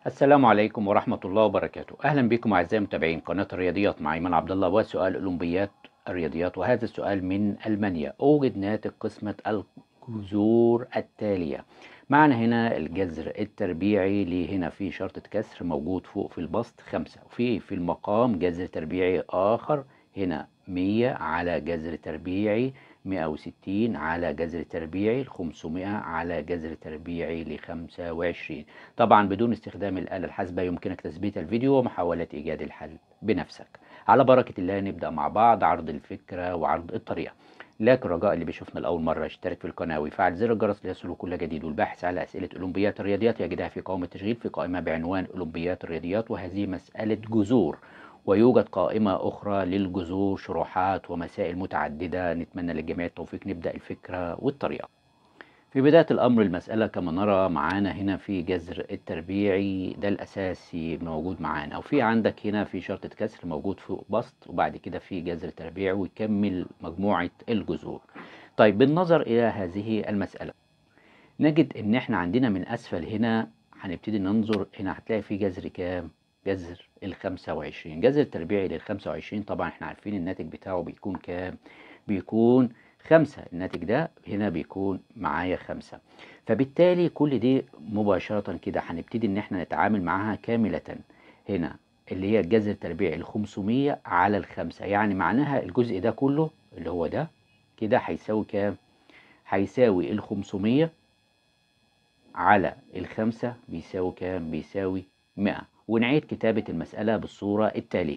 السلام عليكم ورحمة الله وبركاته. أهلا بكم أعزائي متابعين قناة الرياضيات مع أيمن عبد الله وسؤال أولمبيات الرياضيات، وهذا السؤال من ألمانيا. أوجد ناتج قسمة الجذور التالية. معنا هنا الجذر التربيعي اللي هنا في شرطة كسر موجود فوق في البسط 5، وفي المقام جذر تربيعي آخر هنا 100 على جذر تربيعي 160 على جذر تربيعي 500 على جذر تربيعي 25. طبعا بدون استخدام الآلة الحاسبة يمكنك تثبيت الفيديو ومحاولة إيجاد الحل بنفسك. على بركة الله نبدأ مع بعض عرض الفكرة وعرض الطريقة، لكن رجاء اللي بيشوفنا لأول مرة يشترك في القناة ويفعل زر الجرس ليصله كل جديد، والباحث على أسئلة أولمبيات الرياضيات يجدها في قائمة التشغيل في قائمة بعنوان أولمبيات الرياضيات، وهذه مسألة جذور، ويوجد قائمة أخرى للجذور شروحات ومسائل متعددة. نتمنى للجميع التوفيق. نبدأ الفكرة والطريقة. في بداية الأمر المسألة كما نرى معانا هنا في جذر التربيعي ده الأساسي موجود معانا، وفي عندك هنا في شرطة كسر موجود فوق بسط، وبعد كده في جذر تربيعي ويكمل مجموعة الجذور. طيب بالنظر إلى هذه المسألة نجد إن إحنا عندنا من أسفل هنا هنبتدي ننظر هنا هتلاقي في جذر كام؟ جذر ال25. جذر التربيعي لل25 طبعا إحنا عارفين الناتج بتاعه بيكون كام؟ بيكون 5. الناتج ده هنا بيكون معايا 5، فبالتالي كل دي مباشرة كده هنبتدي إن إحنا نتعامل معاها كاملة. هنا اللي هي الجذر التربيعي ال500 على ال5، يعني معناها الجزء ده كله اللي هو ده كده هيساوي كام؟ هيساوي ال500 على ال5 بيساوي كام؟ بيساوي 100. ونعيد كتابة المسألة بالصورة التالية.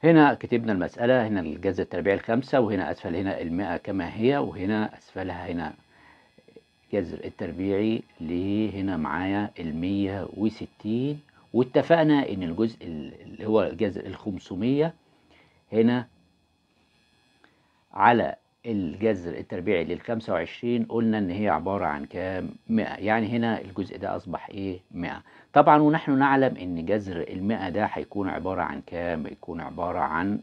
هنا كتبنا المسألة، هنا الجذر التربيعي ال5، وهنا أسفل هنا ال100 كما هي، وهنا أسفلها هنا جذر التربيعي اللي هنا معايا ال160. واتفقنا إن الجزء اللي هو الجذر ال500 هنا على الجذر التربيعي لل25 قلنا ان هي عبارة عن كام؟ 100. يعني هنا الجزء ده اصبح ايه؟ 100. طبعا ونحن نعلم ان جذر ال100 ده هيكون عبارة عن كام؟ هيكون عبارة عن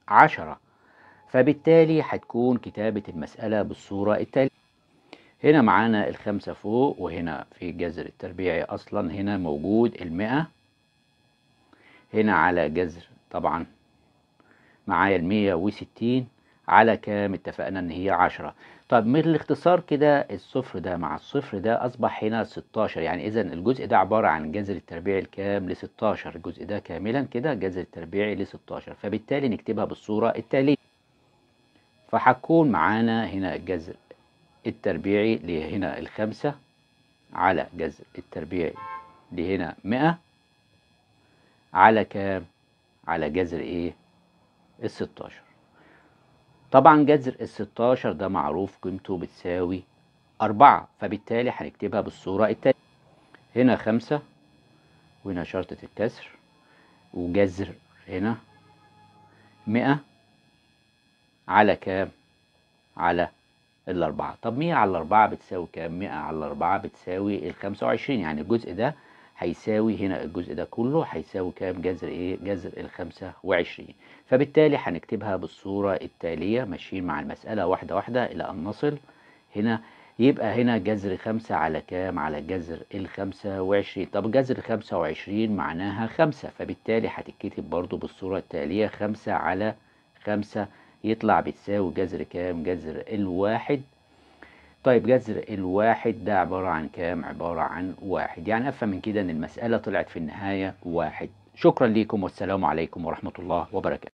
10. فبالتالي هتكون كتابة المسألة بالصورة التالية. هنا معانا ال5 فوق، وهنا في جذر التربيعي اصلا هنا موجود ال100 هنا على جذر طبعا معايا ال160 على كام؟ اتفقنا ان هي 10. طب من الاختصار كده الصفر ده مع الصفر ده اصبح هنا 16، يعني اذا الجزء ده عبارة عن جذر التربيعي الكام؟ ل16. الجزء ده كاملا كده جذر التربيعي ل16، فبالتالي نكتبها بالصورة التالية. فهتكون معانا هنا الجذر التربيعي اللي هنا ال5 على جذر التربيعي اللي هنا 100 على كام؟ على جذر ايه؟ ال16. طبعا جذر ال16 ده معروف قيمته بتساوي 4، فبالتالي هنكتبها بالصورة التالية. هنا 5، وهنا شرطة الكسر، وجذر هنا 100 على كام؟ على ال4. طب 100 على 4 بتساوي كام؟ 100 على 4 بتساوي ال25، يعني الجزء ده هيساوي هنا الجزء ده كله هيساوي كام؟ جذر ايه؟ جذر ال25. فبالتالي هنكتبها بالصورة التالية ماشيين مع المسألة واحدة واحدة إلى أن نصل هنا. يبقى هنا جذر 5 على كام؟ على جذر ال25. طب جذر 25 معناها 5، فبالتالي هتتكتب برضو بالصورة التالية 5 على 5 يطلع بتساوي جذر كام؟ جذر الواحد. طيب جذر الواحد ده عبارة عن كام؟ عبارة عن 1. يعني أفهم من كده إن المسألة طلعت في النهاية 1. شكرا لكم والسلام عليكم ورحمة الله وبركاته.